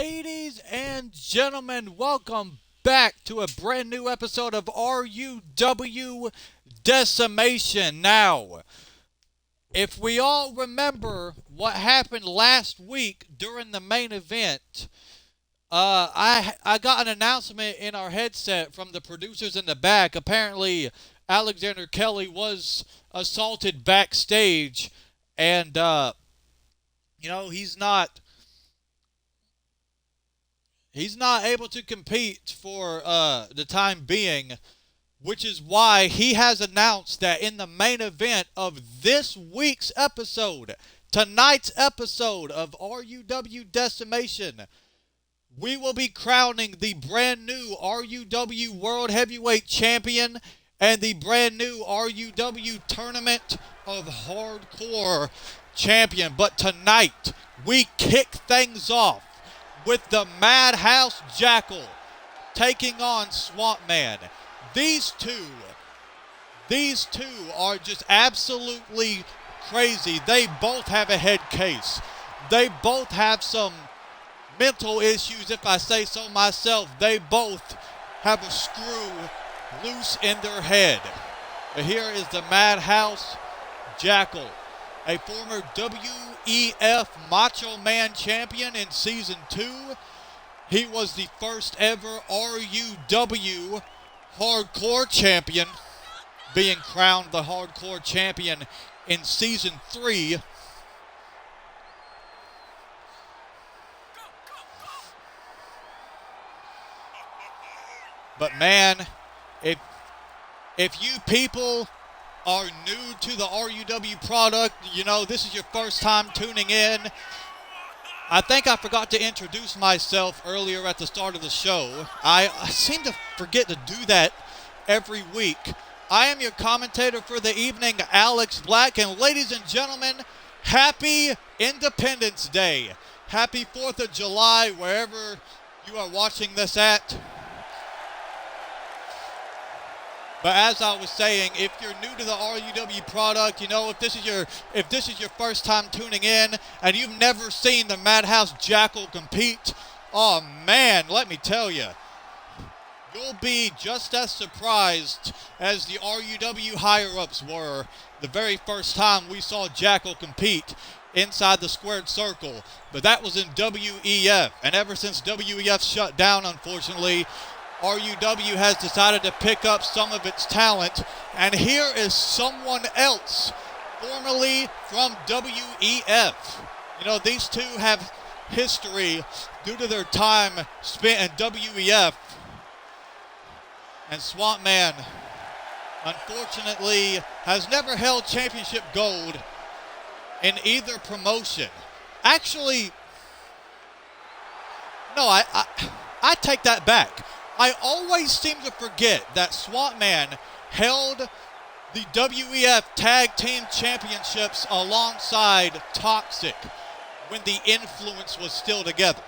Ladies and gentlemen, welcome back to a brand new episode of RUW Decimation. Now, if we all remember what happened last week during the main event, I got an announcement in our headset from the producers in the back. Apparently, Alexander Kelly was assaulted backstage, and he's not able to compete for the time being, which is why he has announced that in the main event of this week's episode, tonight's episode of RUW Decimation, we will be crowning the brand new RUW World Heavyweight Champion and the brand new RUW Tournament of Hardcore Champion. But tonight, we kick things off with the Madhouse Jackal taking on Swamp Man. These two are just absolutely crazy. They both have a head case. They both have some mental issues, if I say so myself. They both have a screw loose in their head. But here is the Madhouse Jackal, a former WEF Macho Man champion in Season 2. He was the first ever RUW Hardcore Champion, being crowned the Hardcore Champion in Season 3. But man, if you people are new to the RUW product, this is your first time tuning in. I think I forgot to introduce myself earlier at the start of the show. I seem to forget to do that every week. I am your commentator for the evening, Alex Black, and ladies and gentlemen, happy Independence Day. Happy 4th of July, wherever you are watching this at. But as I was saying, if you're new to the RUW product, if this is your first time tuning in and you've never seen the Madhouse Jackal compete, oh man, let me tell you, you'll be just as surprised as the RUW higher-ups were the very first time we saw Jackal compete inside the squared circle. But that was in WEF, and ever since WEF shut down, unfortunately, RUW has decided to pick up some of its talent, and here is someone else, formerly from WEF. These two have history due to their time spent in WEF, and Swamp Man, unfortunately, has never held championship gold in either promotion. Actually, no, I take that back. I always seem to forget that Swamp Man held the WEF Tag Team Championships alongside Toxic when the Influence was still together.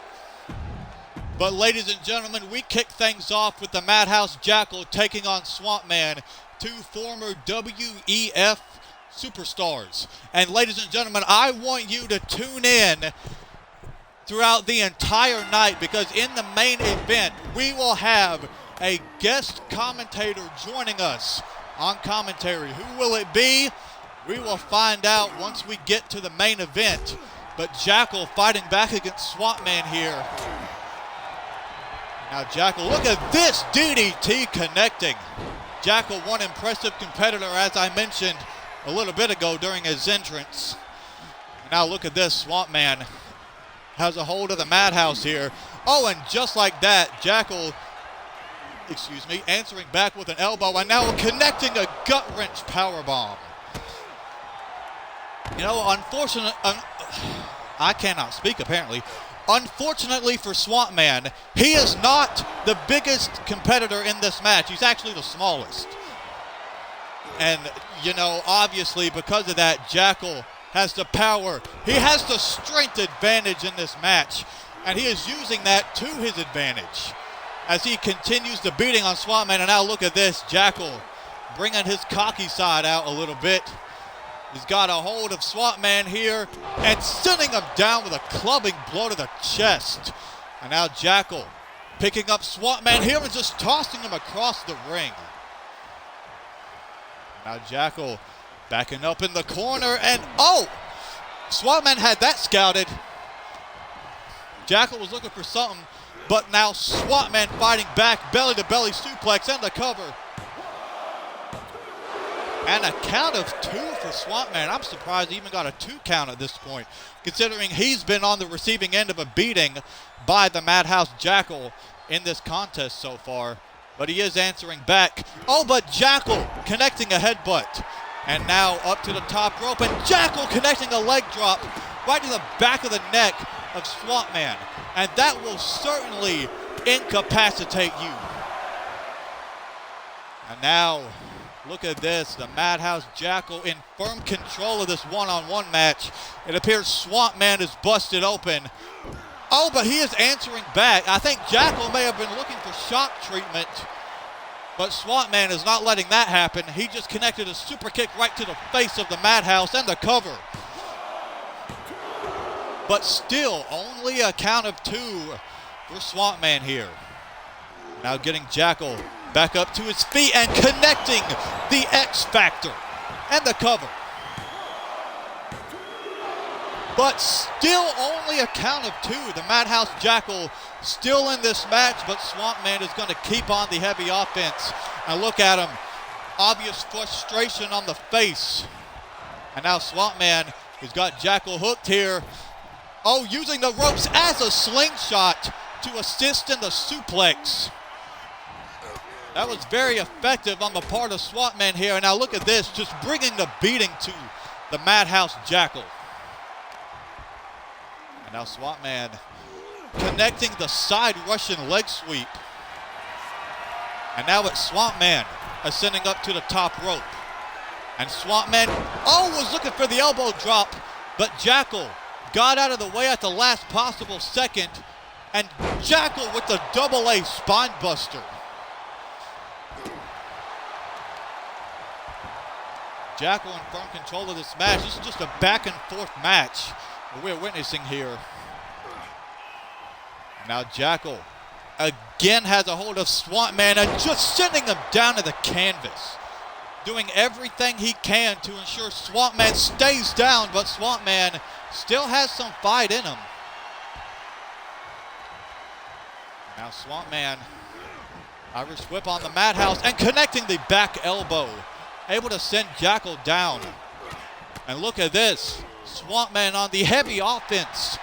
But ladies and gentlemen, we kick things off with the Madhouse Jackal taking on Swamp Man, two former WEF superstars. And ladies and gentlemen, I want you to tune in throughout the entire night, because in the main event, we will have a guest commentator joining us on commentary. Who will it be? We will find out once we get to the main event. But Jackal fighting back against Swamp Man here. Now Jackal, look at this DDT connecting. Jackal, one impressive competitor, as I mentioned a little bit ago during his entrance. Now look at this, Swamp Man has a hold of the Madhouse here. Oh, and just like that, Jackal, answering back with an elbow, and now connecting a gut-wrench powerbomb. I cannot speak apparently. Unfortunately for Swamp Man, he is not the biggest competitor in this match. He's actually the smallest. And, obviously because of that, Jackal has the power. He has the strength advantage in this match, and he is using that to his advantage as he continues the beating on Swamp Man. And now look at this, Jackal bringing his cocky side out a little bit. He's got a hold of Swamp Man here and sending him down with a clubbing blow to the chest. And now Jackal picking up Swamp Man here and just tossing him across the ring. Now Jackal backing up in the corner and oh! Swamp Man had that scouted. Jackal was looking for something, but now Swamp Man fighting back, belly to belly suplex and the cover. And a count of 2 for Swamp Man. I'm surprised he even got a 2 count at this point, considering he's been on the receiving end of a beating by the Madhouse Jackal in this contest so far. But he is answering back. Oh, but Jackal connecting a headbutt. And now up to the top rope, and Jackal connecting a leg drop right to the back of the neck of Swamp Man. And that will certainly incapacitate you. And now, look at this, the Madhouse Jackal in firm control of this one-on-one match. It appears Swamp Man is busted open. Oh, but he is answering back. I think Jackal may have been looking for shock treatment, but Swamp Man is not letting that happen. He just connected a super kick right to the face of the Madhouse and the cover. But still, only a count of 2 for Swamp Man here. Now getting Jackal back up to his feet and connecting the X Factor and the cover. But still only a count of 2. The Madhouse Jackal still in this match, but Swamp Man is going to keep on the heavy offense. And look at him. Obvious frustration on the face. And now Swamp Man has got Jackal hooked here. Oh, using the ropes as a slingshot to assist in the suplex. That was very effective on the part of Swamp Man here. And now look at this, just bringing the beating to the Madhouse Jackal. And now Swamp Man connecting the side Russian leg sweep. And now it's Swamp Man ascending up to the top rope. And Swamp Man, oh, was looking for the elbow drop, but Jackal got out of the way at the last possible second. And Jackal with the double A spine buster. Jackal in firm control of this match. This is just a back and forth match we're witnessing here. Now Jackal again has a hold of Swamp Man and just sending him down to the canvas. Doing everything he can to ensure Swamp Man stays down, but Swamp Man still has some fight in him. Now Swamp Man, Irish whip on the Madhouse and connecting the back elbow. Able to send Jackal down. And look at this. Swamp Man on the heavy offense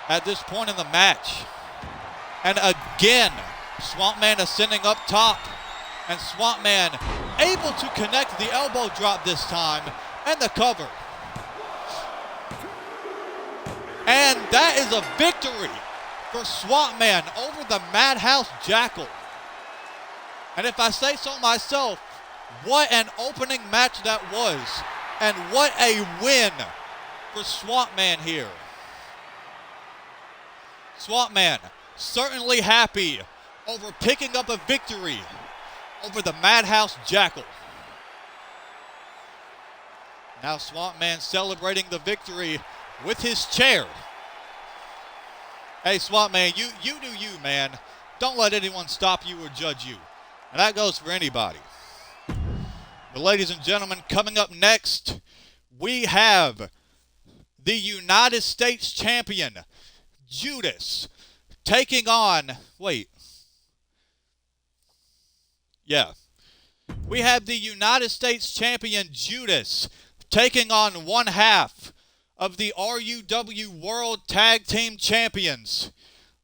at this point in the match. And again, Swamp Man ascending up top. And Swamp Man able to connect the elbow drop this time. And the cover. And that is a victory for Swamp Man over the Madhouse Jackal. And if I say so myself, what an opening match that was. And what a win for Swamp Man here. Swamp Man certainly happy over picking up a victory over the Madhouse Jackal. Now Swamp Man celebrating the victory with his chair. Hey Swamp Man, you do you, man. Don't let anyone stop you or judge you. And that goes for anybody. But ladies and gentlemen, coming up next, we have the United States Champion, Judas, taking on, we have the United States Champion, Judas, taking on one half of the RUW World Tag Team Champions,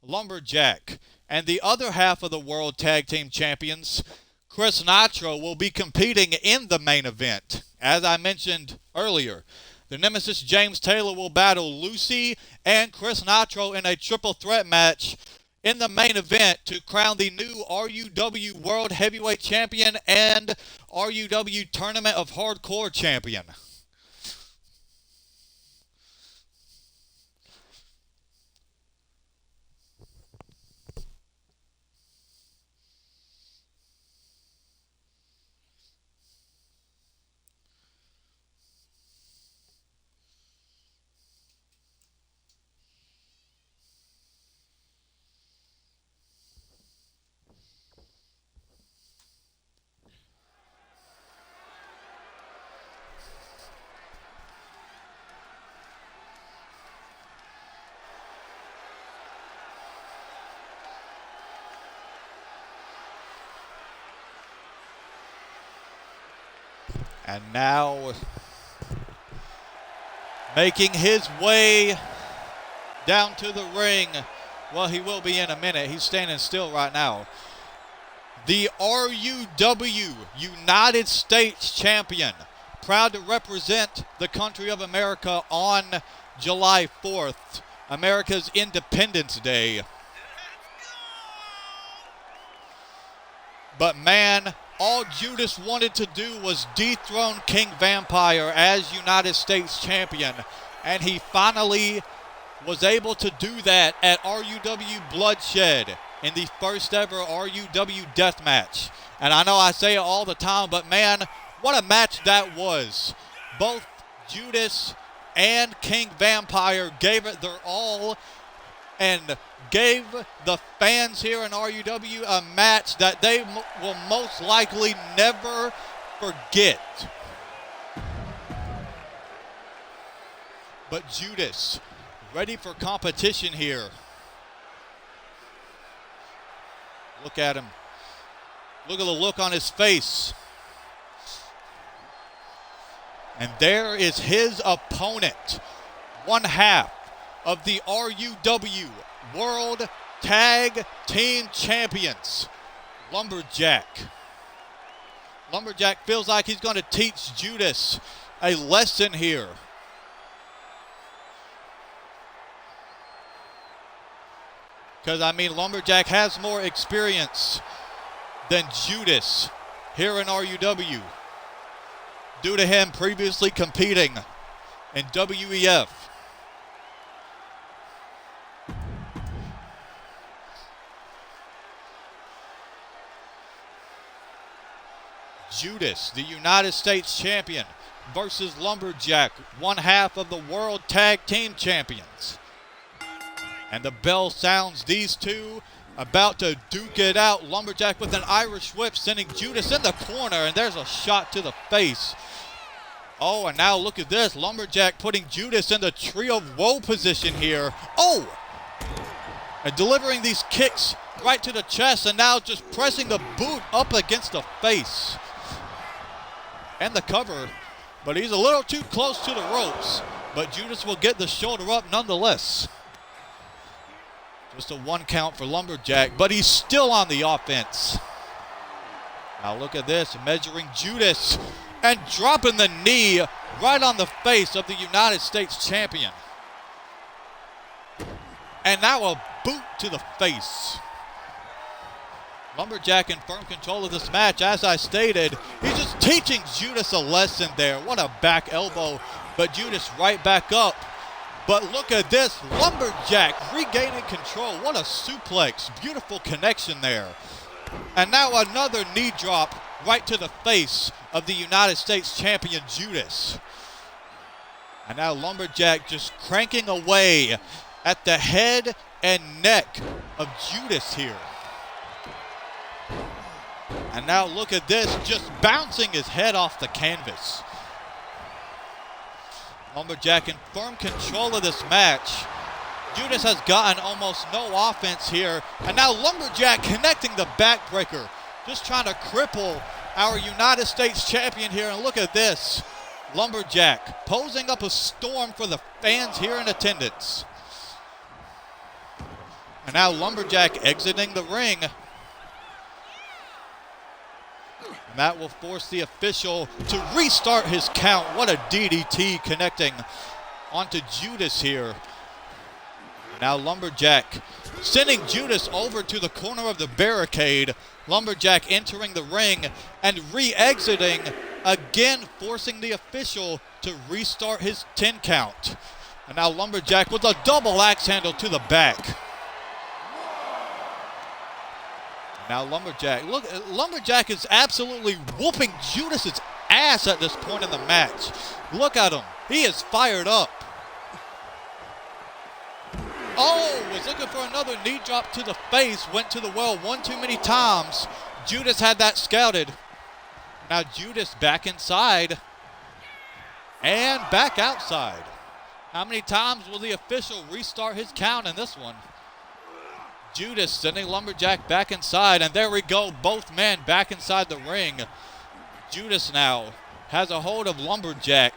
Lumberjack, and the other half of the World Tag Team Champions, Chris Nitro, will be competing in the main event. As I mentioned earlier, the Nemesis James Taylor will battle Lucy and Chris Nitro in a triple threat match in the main event to crown the new RUW World Heavyweight Champion and RUW Tournament of Hardcore Champion. And now making his way down to the ring. Well, he will be in a minute. He's standing still right now. The RUW United States Champion, proud to represent the country of America on July 4th, America's Independence Day. But man, all Judas wanted to do was dethrone King Vampire as United States Champion, and he finally was able to do that at RUW Bloodshed in the first ever RUW death match. And I know I say it all the time, but man, what a match that was. Both Judas and King Vampire gave it their all and gave the fans here in RUW a match that they will most likely never forget. But Judas, ready for competition here. Look at him. Look at the look on his face. And there is his opponent, one half of the RUW World Tag Team Champions, Lumberjack. Lumberjack feels like he's going to teach Judas a lesson here. Because, I mean, Lumberjack has more experience than Judas here in RUW, due to him previously competing in WEF. Judas, the United States Champion, versus Lumberjack, one half of the World Tag Team Champions. And the bell sounds, these two about to duke it out. Lumberjack with an Irish whip, sending Judas in the corner, and there's a shot to the face. Oh, and now look at this. Lumberjack putting Judas in the Tree of Woe position here. Oh! And delivering these kicks right to the chest, and now just pressing the boot up against the face. And the cover, but he's a little too close to the ropes. But Judas will get the shoulder up nonetheless. Just a 1 count for Lumberjack, but he's still on the offense. Now look at this, measuring Judas and dropping the knee right on the face of the United States Champion. And now a boot to the face. Lumberjack in firm control of this match. As I stated, he's just teaching Judas a lesson there. What a back elbow, but Judas right back up. But look at this, Lumberjack regaining control. What a suplex, beautiful connection there. And now another knee drop right to the face of the United States Champion Judas. And now Lumberjack just cranking away at the head and neck of Judas here. And now look at this, just bouncing his head off the canvas. Lumberjack in firm control of this match. Judas has gotten almost no offense here. And now Lumberjack connecting the backbreaker. Just trying to cripple our United States Champion here. And look at this. Lumberjack posing up a storm for the fans here in attendance. And now Lumberjack exiting the ring. And that will force the official to restart his count. What a DDT connecting onto Judas here. Now Lumberjack sending Judas over to the corner of the barricade. Lumberjack entering the ring and re-exiting, again forcing the official to restart his 10 count. And now Lumberjack with a double axe handle to the back. Now Lumberjack, look, Lumberjack is absolutely whooping Judas's ass at this point in the match. Look at him, he is fired up. Oh, was looking for another knee drop to the face, went to the well one too many times. Judas had that scouted. Now Judas back inside and back outside. How many times will the official restart his count in this one? Judas sending Lumberjack back inside, and there we go, both men back inside the ring. Judas now has a hold of Lumberjack.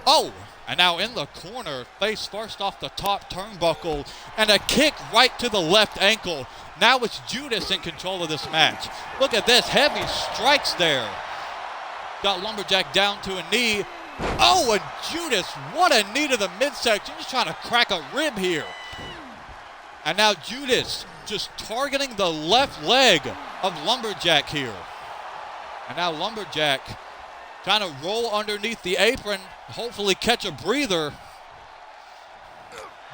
Oh, and now in the corner, face first off the top turnbuckle, and a kick right to the left ankle. Now it's Judas in control of this match. Look at this, heavy strikes there. Got Lumberjack down to a knee. Oh, and Judas, what a knee to the midsection. He's trying to crack a rib here. And now Judas just targeting the left leg of Lumberjack here. And now Lumberjack trying to roll underneath the apron, hopefully catch a breather.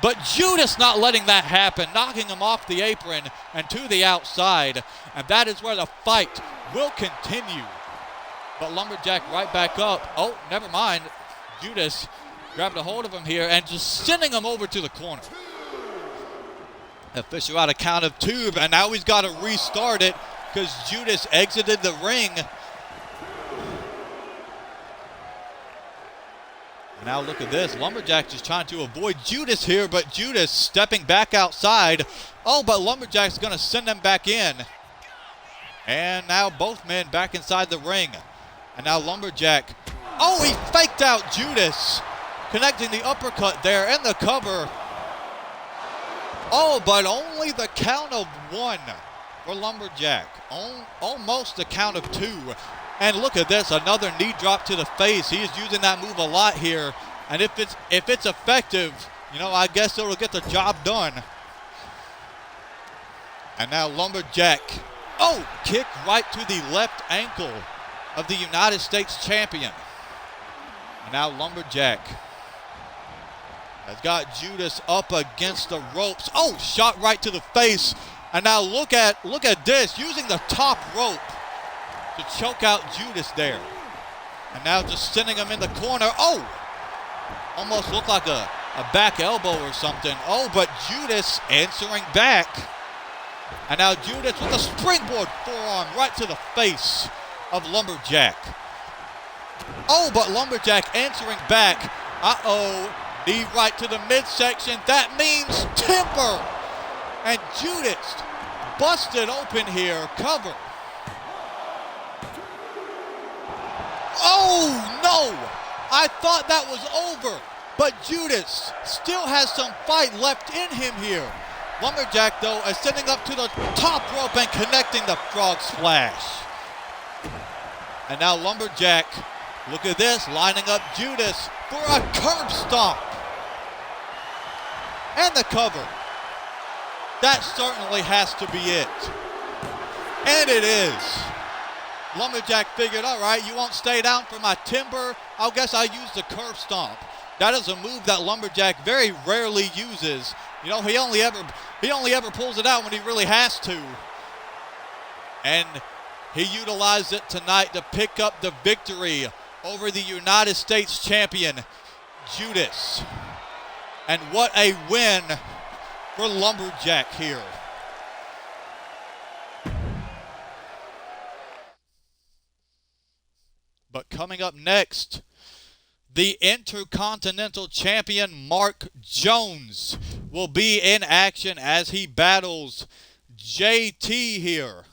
But Judas not letting that happen, knocking him off the apron and to the outside. And that is where the fight will continue. But Lumberjack right back up. Oh, never mind. Judas grabbed a hold of him here and just sending him over to the corner. Official out a count of 2, and now he's got to restart it because Judas exited the ring. Now look at this. Lumberjack just trying to avoid Judas here, but Judas stepping back outside. Oh, but Lumberjack's going to send them back in. And now both men back inside the ring. And now Lumberjack. Oh, he faked out Judas, connecting the uppercut there and the cover. Oh, but only the count of 1 for Lumberjack. Almost the count of 2. And look at this, another knee drop to the face. He is using that move a lot here. And if it's effective, you know, I guess it'll get the job done. And now Lumberjack. Oh, kick right to the left ankle of the United States champion. And now Lumberjack has got Judas up against the ropes. Oh, shot right to the face. And now look at this, using the top rope to choke out Judas there. And now just sending him in the corner. Oh, almost looked like a back elbow or something. Oh, but Judas answering back. And now Judas with a springboard forearm right to the face of Lumberjack. Oh, but Lumberjack answering back. Uh-oh, knee right to the midsection. That means timber. And Judas busted open here, cover. Oh, no! I thought that was over, but Judas still has some fight left in him here. Lumberjack, though, ascending up to the top rope and connecting the frog splash. And now Lumberjack, look at this, lining up Judas for a curb stomp. And the cover. That certainly has to be it. And it is. Lumberjack figured, all right, you won't stay down for my timber. I guess I use the curb stomp. That is a move that Lumberjack very rarely uses. You know, he only ever pulls it out when he really has to. And he utilized it tonight to pick up the victory over the United States champion, Judas. And what a win for Lumberjack here. But coming up next, the Intercontinental Champion Mark Jones will be in action as he battles JT here.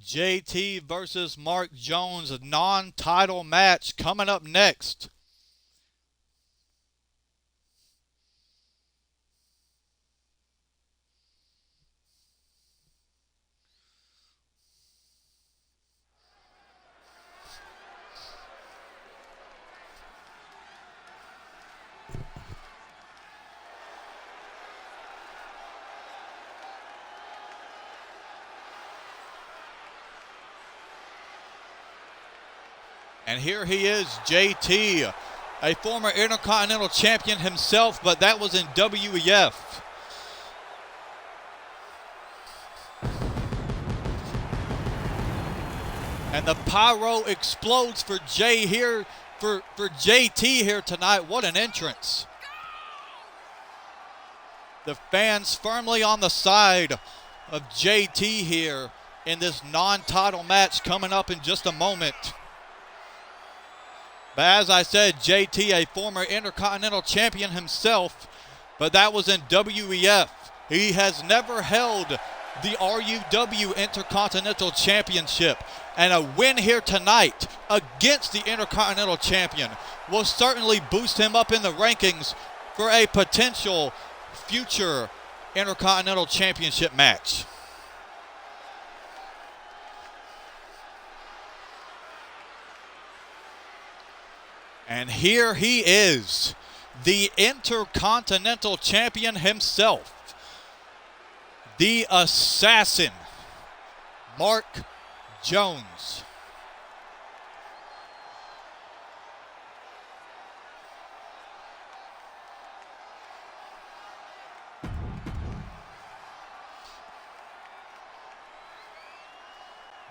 JT versus Mark Jones, a non-title match coming up next. And here he is, JT, a former Intercontinental Champion himself, but that was in WEF. And the pyro explodes for JT here tonight. What an entrance. The fans firmly on the side of JT here in this non-title match coming up in just a moment. But as I said, JT, a former Intercontinental Champion himself, but that was in WEF. He has never held the RUW Intercontinental Championship. And a win here tonight against the Intercontinental Champion will certainly boost him up in the rankings for a potential future Intercontinental Championship match. And here he is, the Intercontinental Champion himself, the Assassin, Mark Jones.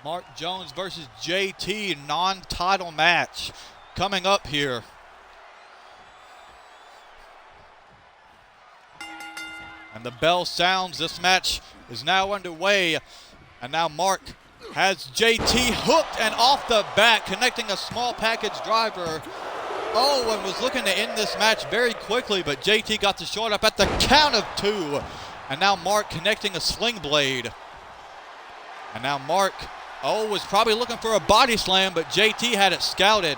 Mark Jones versus JT, non-title match coming up here. And the bell sounds. This match is now underway. And now Mark has JT hooked and off the back, connecting a small package driver. Oh, and was looking to end this match very quickly, but JT got the short up at the count of 2. And now Mark connecting a sling blade. And now Mark, was probably looking for a body slam, but JT had it scouted.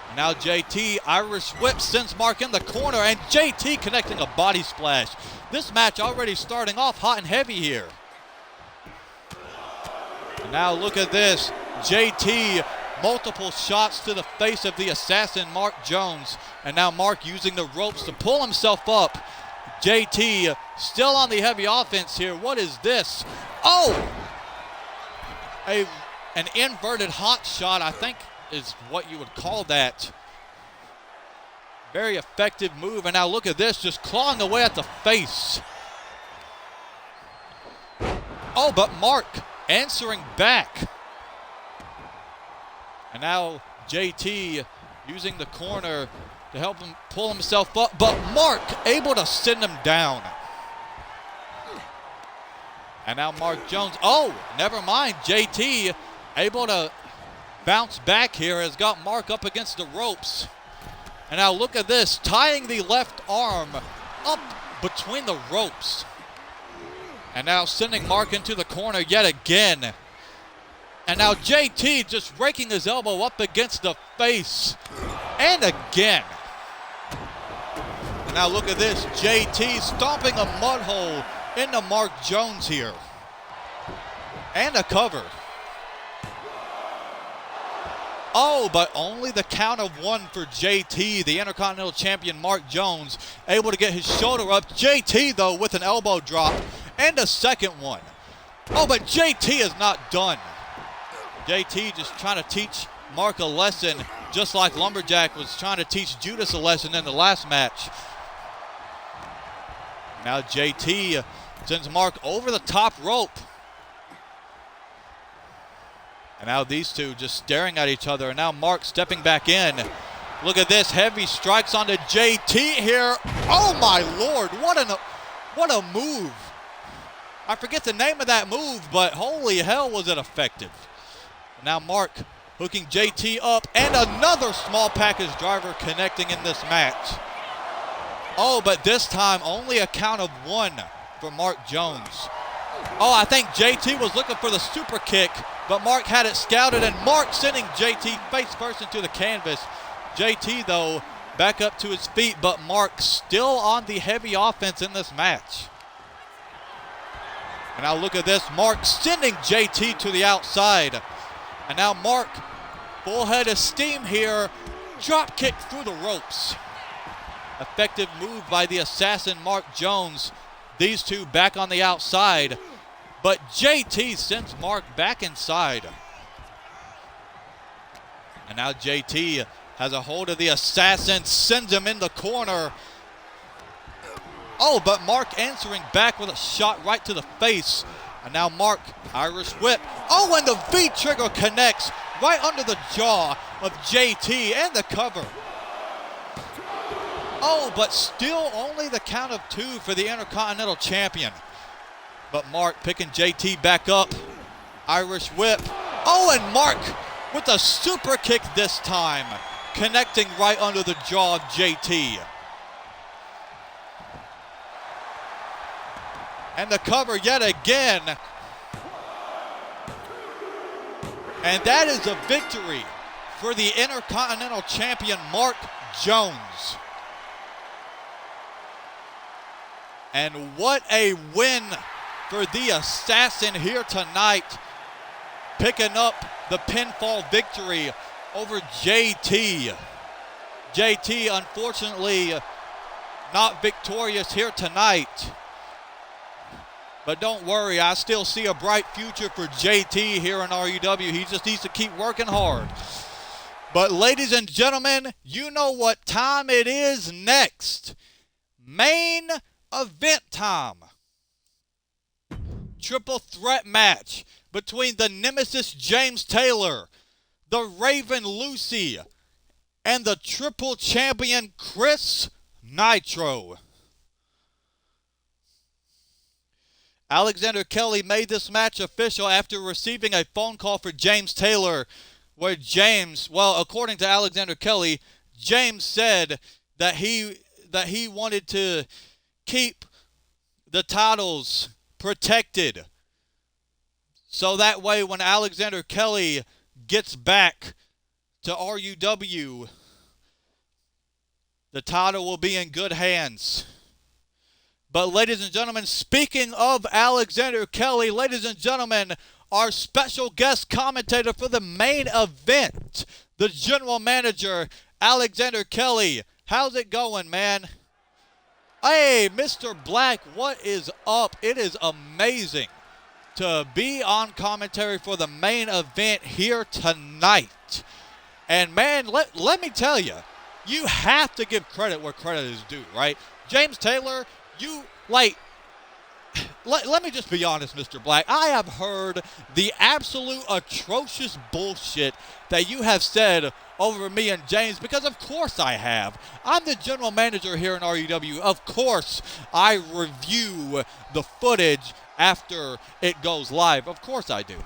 And now JT, Irish whip, sends Mark in the corner, and JT connecting a body splash. This match already starting off hot and heavy here. And now look at this. JT, multiple shots to the face of the Assassin, Mark Jones. And now Mark using the ropes to pull himself up. JT still on the heavy offense here. What is this? Oh! An inverted hot shot, I think, is what you would call that. Very effective move. And now look at this, just clawing away at the face. Oh, but Mark answering back. And now JT using the corner to help him pull himself up, but Mark able to send him down. And now Mark Jones, never mind, JT able to bounce back here, has got Mark up against the ropes. And now look at this, tying the left arm up between the ropes. And now sending Mark into the corner yet again. And now JT just raking his elbow up against the face. And again. And now look at this, JT stomping a mud hole into Mark Jones here. And a cover. Oh, but only the count of 1 for JT, the Intercontinental Champion Mark Jones, able to get his shoulder up. JT, though, with an elbow drop and a second one. Oh, but JT is not done. JT just trying to teach Mark a lesson, just like Lumberjack was trying to teach Judas a lesson in the last match. Now JT sends Mark over the top rope. And now these two just staring at each other. And now Mark stepping back in. Look at this, heavy strikes onto JT here. Oh my Lord, what a move. I forget the name of that move, but holy hell was it effective. Now Mark hooking JT up, and another small package driver connecting in this match. Oh, but this time only a count of 1 for Mark Jones. Oh, I think JT was looking for the super kick, but Mark had it scouted, and Mark sending JT face first into the canvas. JT, though, back up to his feet, but Mark still on the heavy offense in this match. And now look at this, Mark sending JT to the outside. And now Mark, full head of steam here, drop kick through the ropes. Effective move by the Assassin, Mark Jones. These two back on the outside, but JT sends Mark back inside. And now JT has a hold of the assassin, sends him in the corner. Oh, but Mark answering back with a shot right to the face. And now Mark, Irish whip. Oh, and the V-trigger connects right under the jaw of JT and the cover. Oh, but still only the count of 2 for the Intercontinental Champion. But Mark picking JT back up. Irish whip. Oh, and Mark with a super kick this time, connecting right under the jaw of JT. And the cover yet again. And that is a victory for the Intercontinental Champion, Mark Jones. And what a win for the Assassin here tonight, picking up the pinfall victory over JT. JT, unfortunately, not victorious here tonight. But don't worry, I still see a bright future for JT here in RUW. He just needs to keep working hard. But ladies and gentlemen, you know what time it is next. Main event time. Triple threat match between the Nemesis James Taylor, the Raven Lucy, and the triple champion Chris Nitro. Alexander Kelly made this match official after receiving a phone call for James Taylor, where James, well, according to Alexander Kelly, James said that he wanted to keep the titles protected. So that way when Alexander Kelly gets back to RUW, the title will be in good hands. But ladies and gentlemen, speaking of Alexander Kelly, ladies and gentlemen, our special guest commentator for the main event, the general manager, Alexander Kelly. How's it going, man? Hey, Mr. Black, what is up? It is amazing to be on commentary for the main event here tonight. And man, let me tell you, you have to give credit where credit is due, right? James Taylor, you, like, let me just be honest, Mr. Black. I have heard the absolute atrocious bullshit that you have said over me and James, because of course I have. I'm the general manager here in RUW. Of course I review the footage after it goes live. Of course I do.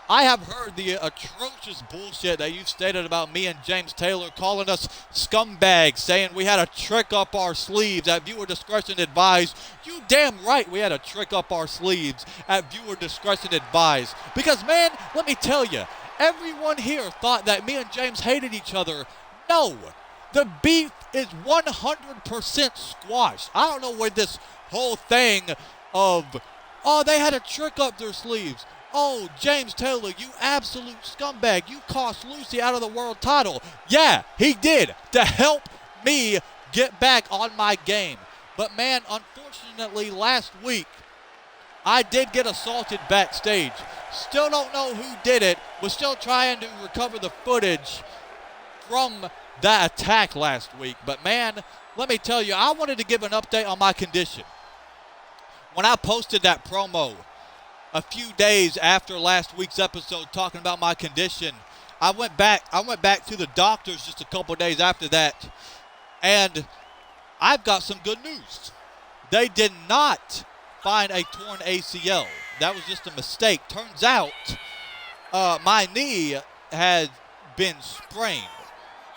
I have heard the atrocious bullshit that you've stated about me and James Taylor, calling us scumbags, saying we had a trick up our sleeves, at viewer discretion advised. You damn right we had a trick up our sleeves, at viewer discretion advised. Because, man, let me tell you, everyone here thought that me and James hated each other. No, the beef is 100% squashed. I don't know where this whole thing of, oh, they had a trick up their sleeves. Oh, James Taylor, you absolute scumbag. You cost Lucy out of the world title. Yeah, he did, to help me get back on my game. But, man, unfortunately, last week, I did get assaulted backstage. Still don't know who did it. Was still trying to recover the footage from that attack last week. But, man, let me tell you, I wanted to give an update on my condition. When I posted that promo a few days after last week's episode talking about my condition, I went back to the doctors just a couple days after that, and I've got some good news. They did not find a torn ACL. That was just a mistake. Turns out my knee had been sprained,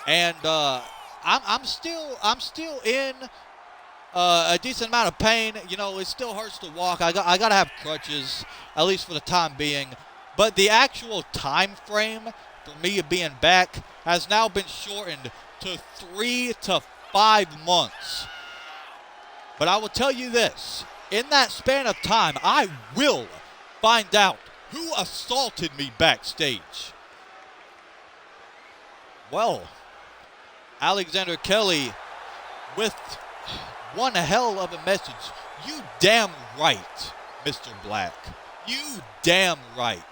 and I'm still in a decent amount of pain. You know, it still hurts to walk. I got to have crutches, at least for the time being. But the actual time frame for me being back has now been shortened to 3 to 5 months. But I will tell you this. In that span of time, I will find out who assaulted me backstage. Well, Alexander Kelly with one hell of a message. You damn right, Mr. Black. You damn right.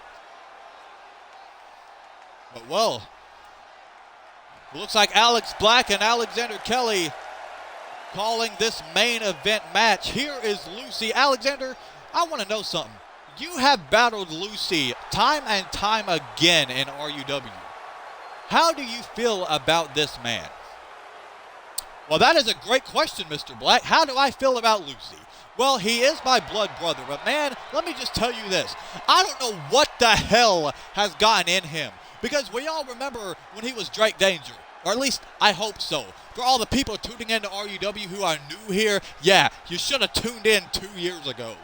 But, well, Looks like Alex Black and Alexander Kelly calling this main event match. Here is Lucy. Alexander, I want to know something. You have battled Lucy time and time again in RUW. How do you feel about this man? Well, that is a great question, Mr. Black. How do I feel about Lucy? Well, he is my blood brother, but man, let me just tell you this. I don't know what the hell has gotten in him, because we all remember when he was Drake Danger, or at least I hope so. For all the people tuning into RUW who are new here, yeah, you should have tuned in 2 years ago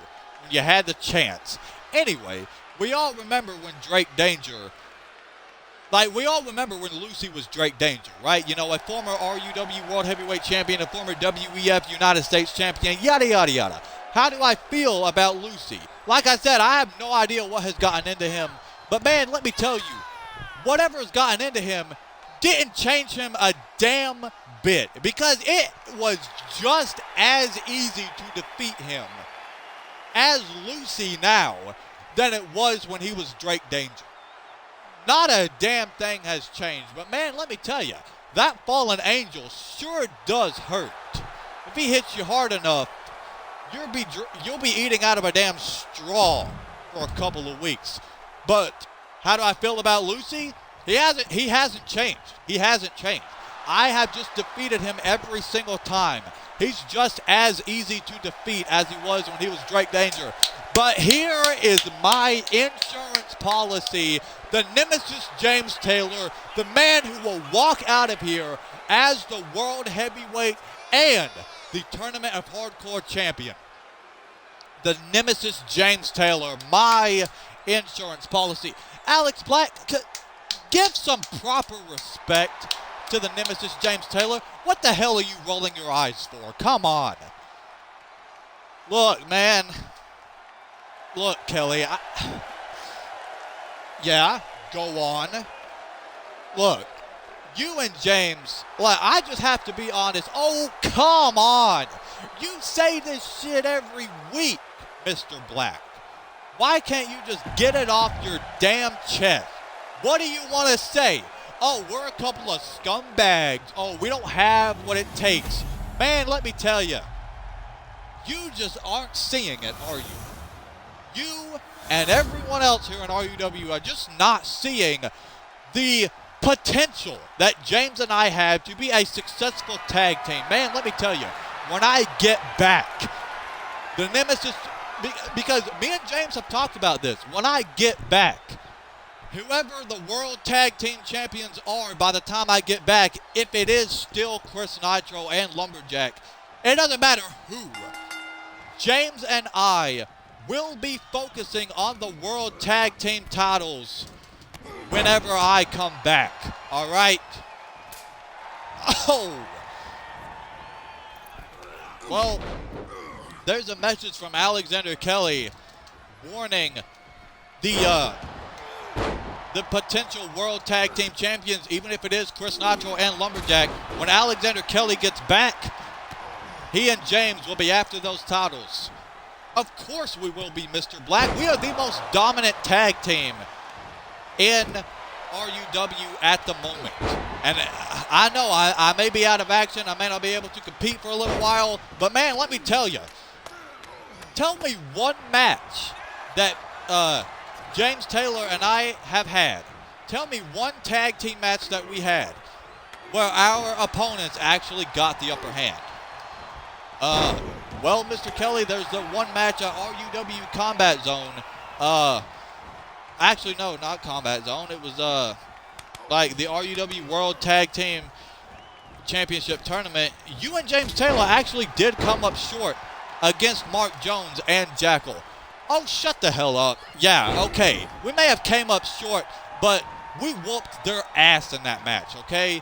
when you had the chance. Anyway, we all remember when Drake Danger, we all remember when Lucy was Drake Danger, right? You know, a former RUW World Heavyweight Champion, a former WEF United States Champion, yada, yada, yada. How do I feel about Lucy? Like I said, I have no idea what has gotten into him. But man, let me tell you, whatever has gotten into him didn't change him a damn bit. Because it was just as easy to defeat him as Lucy now than it was when he was Drake Danger. Not a damn thing has changed. But man, let me tell you, that fallen angel sure does hurt. If he hits you hard enough, you'll be eating out of a damn straw for a couple of weeks. But how do I feel about Lucy? He hasn't changed. He hasn't changed. I have just defeated him every single time. He's just as easy to defeat as he was when he was Drake Danger. But here is my insurance policy, the Nemesis James Taylor, the man who will walk out of here as the World Heavyweight and the Tournament of Hardcore Champion. The Nemesis James Taylor, my insurance policy. Alex Black, give some proper respect to the Nemesis James Taylor. What the hell are you rolling your eyes for? Come on. Look, man. Look, Kelly. Yeah, go on. Look, you and James, I just have to be honest. Oh, come on. You say this shit every week, Mr. Black. Why can't you just get it off your damn chest? What do you want to say? Oh, we're a couple of scumbags. Oh, we don't have what it takes. Man, let me tell you. You just aren't seeing it, are you? You and everyone else here in RUW are just not seeing the potential that James and I have to be a successful tag team. Man, let me tell you, when I get back, the Nemesis, because me and James have talked about this, when I get back, whoever the World Tag Team Champions are by the time I get back, if it is still Chris Nitro and Lumberjack, it doesn't matter who. James and I will be focusing on the World Tag Team titles whenever I come back. All right? Oh. Well, there's a message from Alexander Kelly warning the potential World Tag Team Champions, even if it is Chris Nitro and Lumberjack. When Alexander Kelly gets back, he and James will be after those titles. Of course we will be, Mr. Black. We are the most dominant tag team in RUW at the moment. And I know I may be out of action. I may not be able to compete for a little while. But, man, let me tell you. Tell me one match that James Taylor and I have had. Tell me one tag team match that we had where our opponents actually got the upper hand. Well, Mr. Kelly, there's the one match at RUW Combat Zone. Actually, no, not Combat Zone. It was like the RUW World Tag Team Championship Tournament. You and James Taylor actually did come up short against Mark Jones and Jackal. Oh, shut the hell up. Yeah, okay. We may have came up short, but we whooped their ass in that match, okay?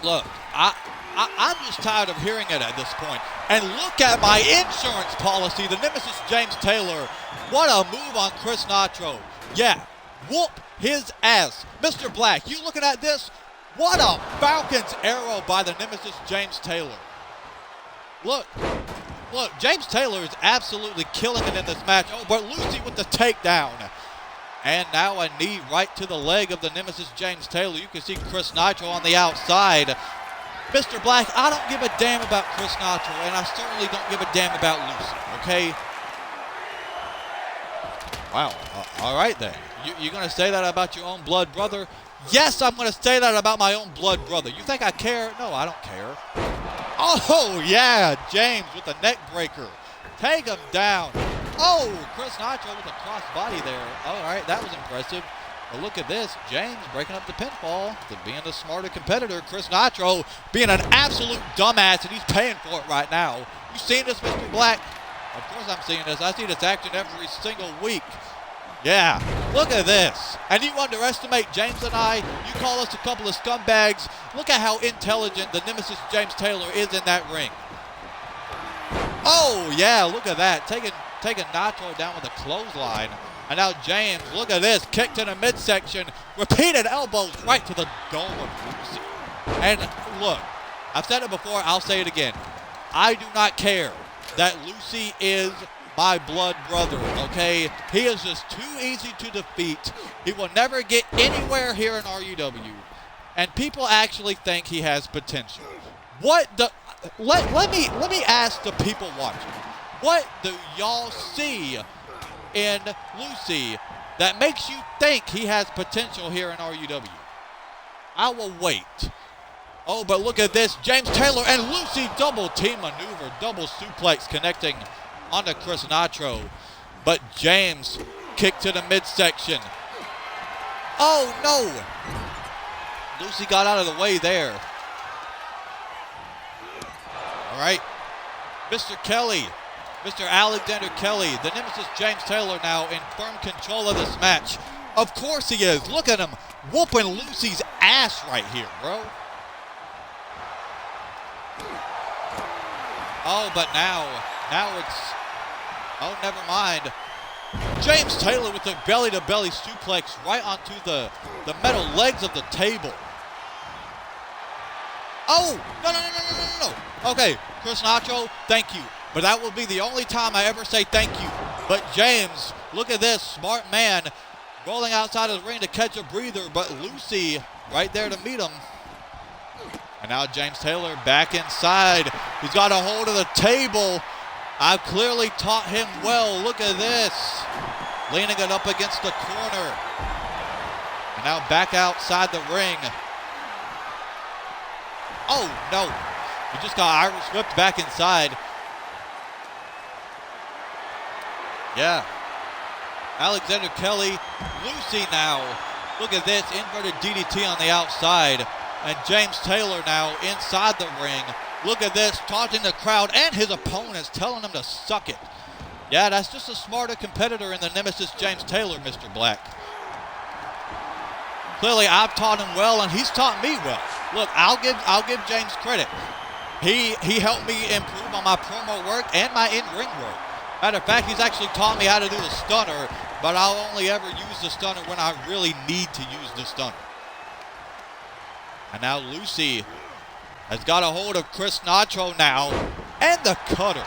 Look, I'm just tired of hearing it at this point. And look at my insurance policy, the Nemesis James Taylor. What a move on Chris Nitro. Yeah, whoop his ass. Mr. Black, you looking at this? What a Falcon's arrow by the Nemesis James Taylor. Look, James Taylor is absolutely killing it in this match. Oh, but Lucy with the takedown. And now a knee right to the leg of the nemesis James Taylor. You can see Chris Nitro on the outside. Mr. Black, I don't give a damn about Chris Nitro, and I certainly don't give a damn about Lucy, okay? Wow, all right then. You're going to say that about your own blood brother? Yes, I'm going to say that about my own blood brother. You think I care? No, I don't care. Oh, yeah, James with the neck breaker. Take him down. Oh, Chris Nitro with a cross body there. All right, that was impressive. But look at this. James breaking up the pinfall. Being the smarter competitor. Chris Nitro being an absolute dumbass, and he's paying for it right now. You seen this, Mr. Black? Of course I'm seeing this. I see this action every single week. Yeah, look at this. And you underestimate James and I. You call us a couple of scumbags. Look at how intelligent the nemesis James Taylor is in that ring. Oh, yeah, look at that. Taking Nitro down with a clothesline. And now James, look at this. Kick to the midsection. Repeated elbows right to the dome of Lucy. And look, I've said it before. I'll say it again. I do not care that Lucy is my blood brother, okay? He is just too easy to defeat. He will never get anywhere here in RUW. And people actually think he has potential. What the... Let me ask the people watching. What do y'all see in Lucy that makes you think he has potential here in RUW? I will wait. Oh, but look at this. James Taylor and Lucy double team maneuver. Double suplex connecting onto Chris Nitro. But James kicked to the midsection. Oh, no. Lucy got out of the way there. All right. Mr. Kelly. Mr. Alexander Kelly. The nemesis James Taylor now in firm control of this match. Of course he is. Look at him whooping Lucy's ass right here, bro. Oh, but now it's, oh, never mind. James Taylor with the belly-to-belly suplex right onto the metal legs of the table. Oh, no. Okay, Chris Nitro, thank you. But that will be the only time I ever say thank you. But James, look at this, smart man, rolling outside of the ring to catch a breather, but Lucy right there to meet him. And now James Taylor back inside. He's got a hold of the table. I've clearly taught him well. Look at this. Leaning it up against the corner. And now back outside the ring. Oh, no. He just got Irish whipped back inside. Yeah. Alexander Kelly. Lucy now. Look at this. Inverted DDT on the outside. And James Taylor now inside the ring. Look at this, taunting the crowd and his opponents, telling them to suck it. Yeah, that's just a smarter competitor in the nemesis James Taylor, Mr. Black. Clearly, I've taught him well, and he's taught me well. Look, I'll give James credit. He helped me improve on my promo work and my in-ring work. Matter of fact, he's actually taught me how to do the stunner, but I'll only ever use the stunner when I really need to use the stunner. And now Lucy has got a hold of Chris Nitro now, and the cutter.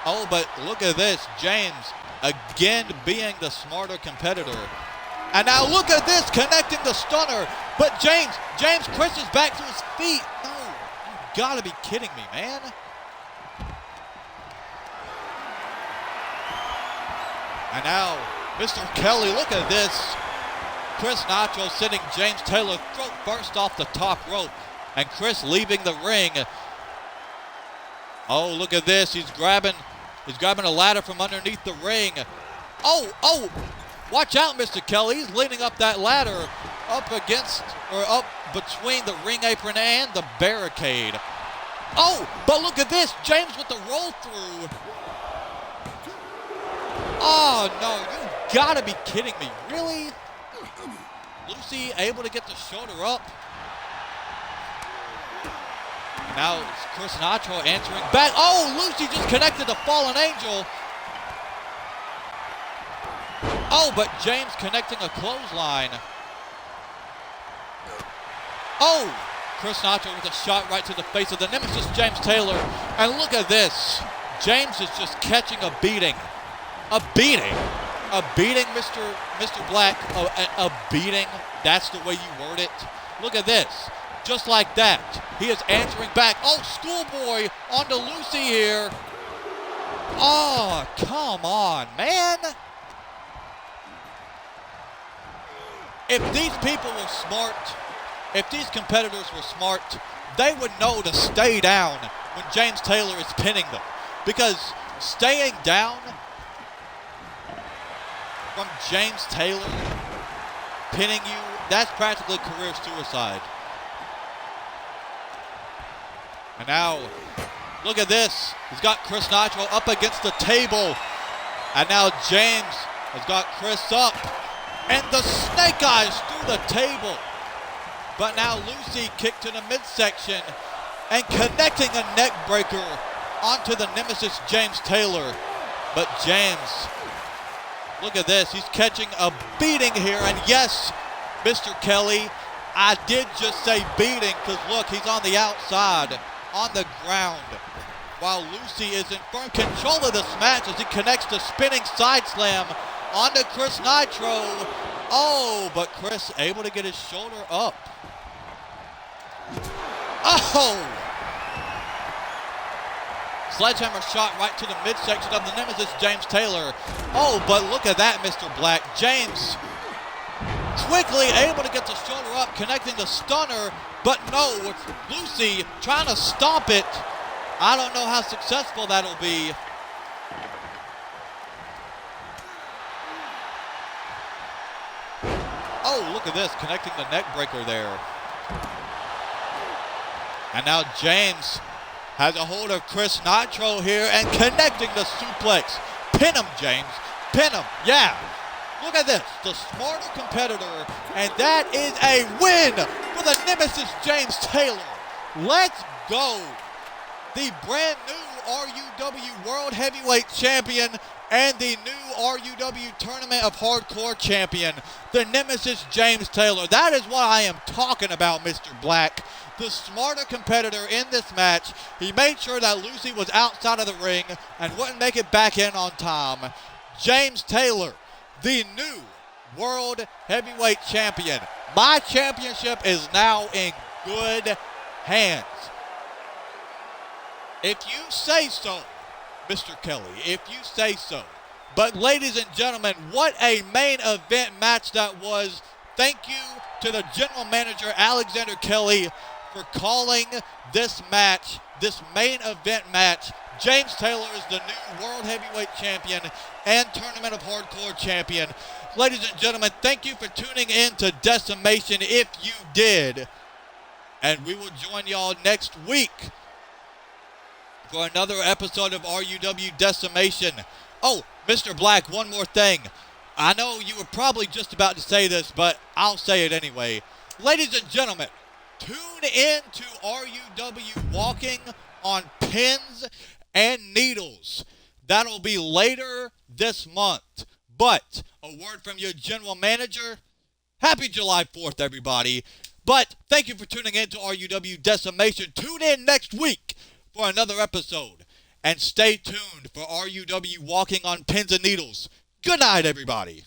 Oh, but look at this. James, again, being the smarter competitor. And now look at this, connecting the stunner. But James Chris is back to his feet. No, you gotta be kidding me, man. And now, Mr. Kelly, look at this. Chris Nitro sending James Taylor throat first off the top rope. And Chris leaving the ring. Oh, look at this. He's grabbing a ladder from underneath the ring. Oh, watch out, Mr. Kelly. He's leaning up that ladder up between the ring apron and the barricade. Oh, but look at this. James with the roll through. Oh, no, you gotta be kidding me. Really? Lucy able to get the shoulder up. And now it's Chris Nitro answering back. Oh, Lucy just connected the Fallen Angel. Oh, but James connecting a clothesline. Oh, Chris Nitro with a shot right to the face of the nemesis James Taylor. And look at this. James is just catching a beating. A beating. A beating, Mr. Black. A beating. That's the way you word it. Look at this. Just like that. He is answering back. Oh, schoolboy onto Lucy here. Oh, come on, man. If these people were smart, if these competitors were smart, they would know to stay down when James Taylor is pinning them. Because staying down from James Taylor pinning you, that's practically career suicide. And now, look at this. He's got Chris Nitro up against the table. And now James has got Chris up. And the snake eyes through the table. But now Lucy kicked to the midsection and connecting a neck breaker onto the nemesis James Taylor. But James, look at this. He's catching a beating here. And yes, Mr. Kelly, I did just say beating because look, he's on the outside, on the ground, while Lucy is in firm control of this match as he connects the spinning side slam onto Chris Nitro. Oh, but Chris able to get his shoulder up. Oh! Sledgehammer shot right to the midsection of the nemesis James Taylor. Oh, but look at that, Mr. Black. James quickly able to get the shoulder up, connecting the stunner, but no, it's Lucy trying to stop it. I don't know how successful that'll be. Oh, look at this, connecting the neck breaker there. And now James has a hold of Chris Nitro here and connecting the suplex. Pin him, James. Pin him. Yeah. Look at this. The smarter competitor. And that is a win for the nemesis James Taylor. Let's go. The brand new RUW World Heavyweight Champion and the new RUW Tournament of Hardcore Champion, the nemesis James Taylor. That is what I am talking about, Mr. Black. The smarter competitor in this match. He made sure that Lucy was outside of the ring and wouldn't make it back in on time. James Taylor, the new World Heavyweight Champion. My championship is now in good hands. If you say so, Mr. Kelly, if you say so. But ladies and gentlemen, what a main event match that was. Thank you to the general manager, Alexander Kelly, for calling this match, this main event match. James Taylor is the new World Heavyweight Champion and Tournament of Hardcore Champion. Ladies and gentlemen, thank you for tuning in to Decimation if you did. And we will join y'all next week for another episode of RUW Decimation. Oh, Mr. Black, one more thing. I know you were probably just about to say this, but I'll say it anyway. Ladies and gentlemen, tune in to RUW Walking on Pins and Needles. That'll be later this month. But a word from your general manager. Happy July 4th, everybody. But thank you for tuning in to RUW Decimation. Tune in next week for another episode. And stay tuned for RUW Walking on Pins and Needles. Good night, everybody.